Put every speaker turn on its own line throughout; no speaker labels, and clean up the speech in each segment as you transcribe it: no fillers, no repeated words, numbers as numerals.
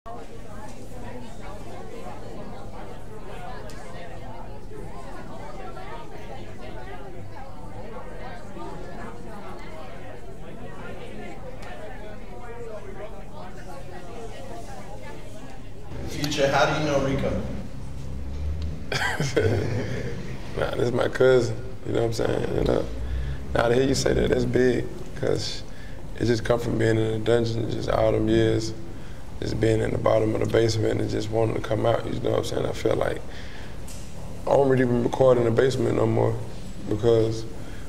Future, how do you know Rico?
Nah, this is my cousin, you know what I'm saying? And now to hear you say that, that's big, because it just come from being in the dungeon just all them years, just being in the bottom of the basement and just wanting to come out, you know what I'm saying? I feel like I don't really even record in the basement no more, because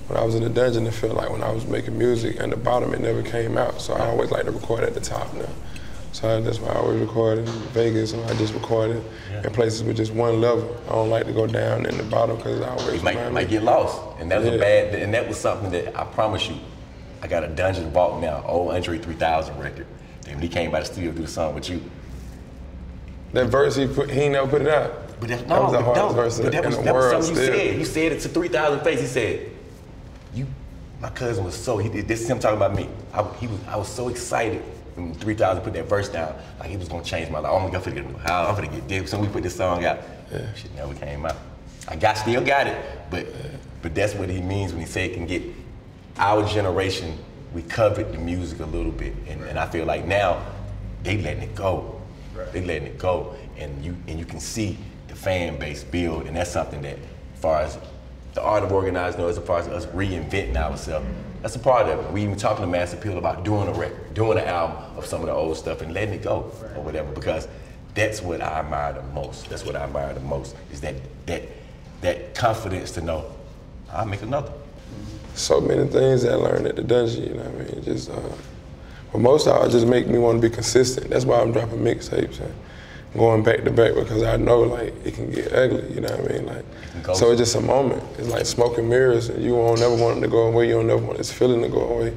when I was in the dungeon, it felt like when I was making music and the bottom, it never came out, so I always like to record at the top now. So that's why I always record in Vegas, or I just recorded in places with just one level. I don't like to go down in the bottom because I always
might get lost. And that was and that was something that I promise you, I got a Dungeon Vault now, old Andre 3000 record. And when he came by the studio to do the song with you.
That verse, he ain't never put it out.
But that
was the hardest verse in the world
something
still.
You said. You said it to 3,000 face. He said, my cousin was so, this is him talking about me. I was so excited. When 3,000 put that verse down, like he was gonna change my life. Oh my God, I'm gonna get dick. So we put this song out. Shit never came out. Still got it, but that's what he means when he say it can get our generation. We covered the music a little bit, and I feel like now they letting it go. They letting it go, and you can see the fan base build, and that's something that, as far as the art of organized noise, as far as us reinventing ourselves, that's a part of it. We even talking to Mass Appeal about doing a record, doing an album of some of the old stuff and letting it go or whatever, because that's what I admire the most. That's what I admire the most, is that confidence to know, I'll make another.
So many things that I learned at the dungeon, you know what I mean? Just, but most of it just make me want to be consistent. That's why I'm dropping mixtapes and going back to back, because I know like it can get ugly, you know what I mean? Like, so it's just a moment. It's like smoke and mirrors, and you won't never want it to go away. You don't never want this feeling to go away.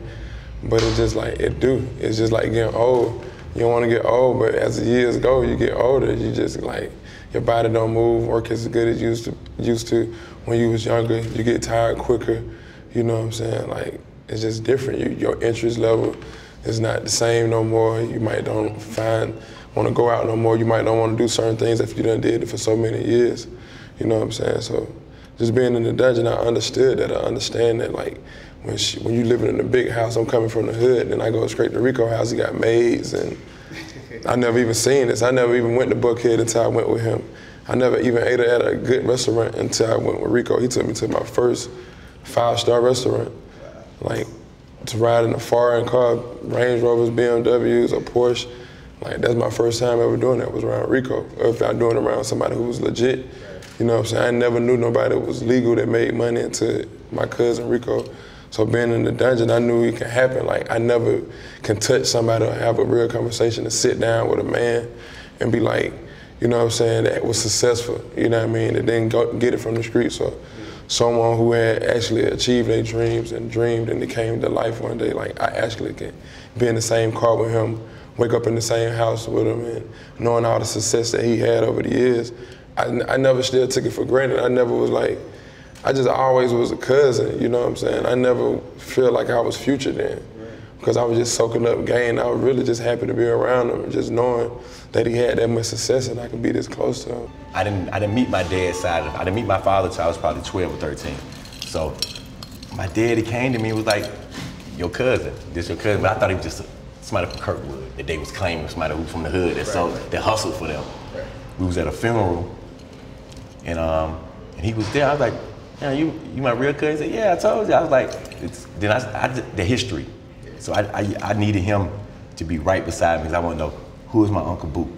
But it's just like it do. It's just like getting old. You don't want to get old, but as the years go, you get older. You just like your body don't move, work as good as you used to when you was younger. You get tired quicker. You know what I'm saying? Like it's just different. Your interest level is not the same no more. You might don't want to go out no more. You might not want to do certain things if you done did it for so many years. You know what I'm saying? So just being in the dungeon, I understood that. I understand that like when you living in a big house, I'm coming from the hood, and I go straight to Rico's house, he got maids, and I never even seen this. I never even went to Buckhead until I went with him. I never even ate at a good restaurant until I went with Rico. He took me to my first 5-star restaurant. Like to ride in a foreign car, Range Rovers, BMWs, or Porsche. Like that's my first time ever doing that was around Rico. Or if I'm doing it around somebody who was legit. You know what I'm saying? I never knew nobody that was legal that made money until my cousin Rico. So being in the dungeon, I knew it could happen. Like I never can touch somebody or have a real conversation to sit down with a man and be like, you know what I'm saying, that was successful. You know what I mean? That didn't go get it from the streets. So someone who had actually achieved their dreams and dreamed and it came to life one day, like I actually can be in the same car with him, wake up in the same house with him, and knowing all the success that he had over the years, I never still took it for granted. I never was like, I just always was a cousin, you know what I'm saying? I never feel like I was Future then, because I was just soaking up game. I was really just happy to be around him and just knowing that he had that much success and I could be this close to him.
I didn't meet my dad's side. I didn't meet my father till I was probably 12 or 13. So my daddy came to me and was like, your cousin, this your cousin. But I thought he was just somebody from Kirkwood that they was claiming, somebody who was from the hood that hustled for them. We was at a funeral and he was there. I was like, yeah, you my real cousin? He said, yeah, I told you. I was like, then I did the history. So I needed him to be right beside me because I want to know, who is my Uncle Boo?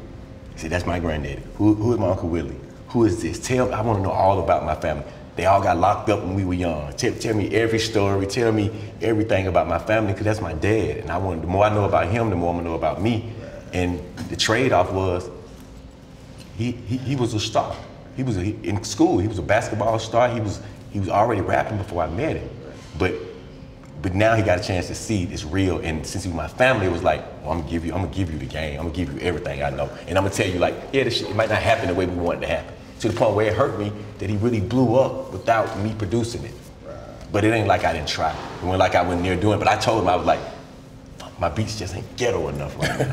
He said, that's my granddaddy. Who is my Uncle Willie? Who is this? I want to know all about my family. They all got locked up when we were young. Tell me every story, tell me everything about my family, because that's my dad. And I wanted, the more I know about him, the more I'm gonna know about me. And the trade-off was, he was a star. He was in school, he was a basketball star. He was already rapping before I met him. But now he got a chance to see it's real, and since he was my family, it was like, well, I'm gonna give you the game, I'm gonna give you everything I know. And I'm gonna tell you like, yeah, this shit, it might not happen the way we want it to happen. To the point where it hurt me that he really blew up without me producing it. But it ain't like I didn't try. It wasn't like I went near doing it, but I told him, I was like, fuck, my beats just ain't ghetto enough right now.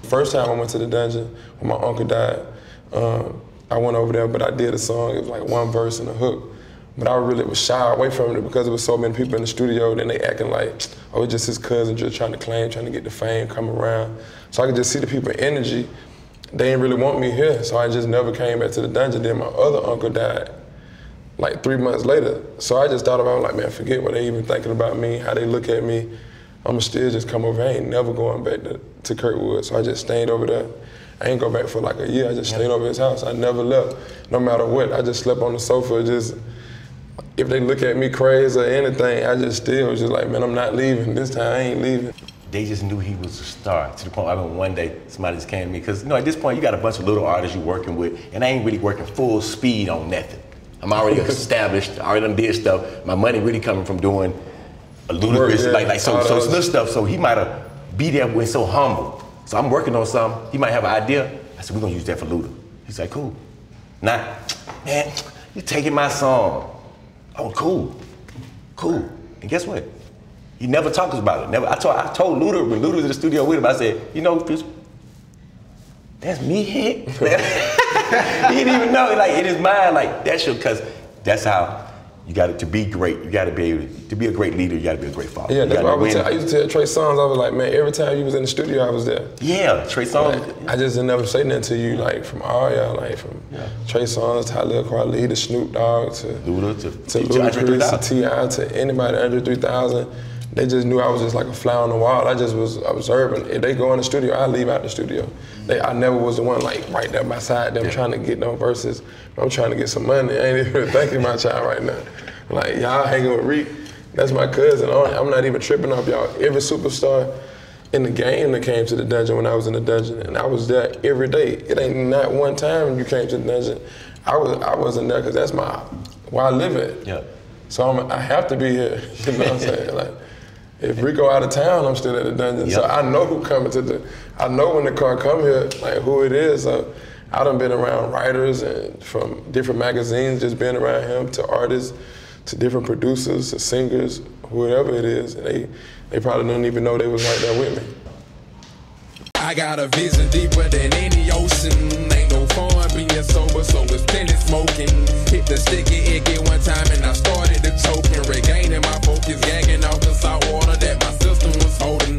First time I went to the dungeon when my uncle died, I went over there, but I did a song. It was like one verse and a hook. But I really was shy away from it because there was so many people in the studio, then they acting like, oh, it's just his cousin just trying to claim, trying to get the fame, come around. So I could just see the people's energy. They didn't really want me here, so I just never came back to the dungeon. Then my other uncle died like 3 months later. So I just thought about, like, man, forget what they even thinking about me, how they look at me. I'ma still just come over. I ain't never going back to Kirkwood. So I just stayed over there. I ain't go back for like a year. I just stayed over his house. I never left, no matter what. I just slept on the sofa. Just, if they look at me crazy or anything, I just still was just like, man, I'm not leaving. This time I ain't leaving.
They just knew he was a star to the point, I remember one day somebody just came to me, because you know, at this point you got a bunch of little artists you're working with, and I ain't really working full speed on nothing. I'm already established, I already done did stuff. My money really coming from doing a ludicrous, so it's little stuff. So he might have be there when so humble. So I'm working on something, he might have an idea. I said, we're gonna use that for Luda. He's like, cool. Nah, man, you're taking my song. Oh, cool, cool. And guess what? He never talks about it. Never. I told Luda, when Luda was in the studio with him, I said, you know, that's me hit. He didn't even know. Like, in his mind, like, that's your, because that's how you got it. To be great, you got to be able to be a great leader. You got to be a great father.
Yeah, that's what I used to tell Trey Songz. I was like, man, every time you was in the studio, I was there.
Yeah, Trey Songz.
Like, I just didn't never say nothing to you, like, from all y'all, like, from Trey Songz, Talib Kweli, to Snoop Dogg, to
Luda, to
Ludacris, to T.I., to anybody under 3,000. They just knew I was just like a fly on the wall. I just was observing. If they go in the studio, I leave out the studio. I never was the one like right there beside them trying to get no verses. I'm trying to get some money. I ain't even thinking my child right now. Like, y'all hanging with Reek, that's my cousin. I'm not even tripping off y'all. Every superstar in the game that came to the dungeon when I was in the dungeon, and I was there every day. It ain't not one time you came to the dungeon. I wasn't there because that's where I live at.
Yeah.
So I have to be here. You know what I'm saying? Like, if Rico out of town, I'm still at the dungeon. Yep. So I know who coming I know when the car come here, like who it is. So I done been around writers and from different magazines, just being around him, to artists, to different producers, to singers, whoever it is. And they probably don't even know they was right there with me.
I got a vision deeper than any ocean. Ain't no fun being sober, so it's plenty smoking. Hit the sticky icky one time and I started to choking. Regaining my focus, gagging off the salt water that my system was holding.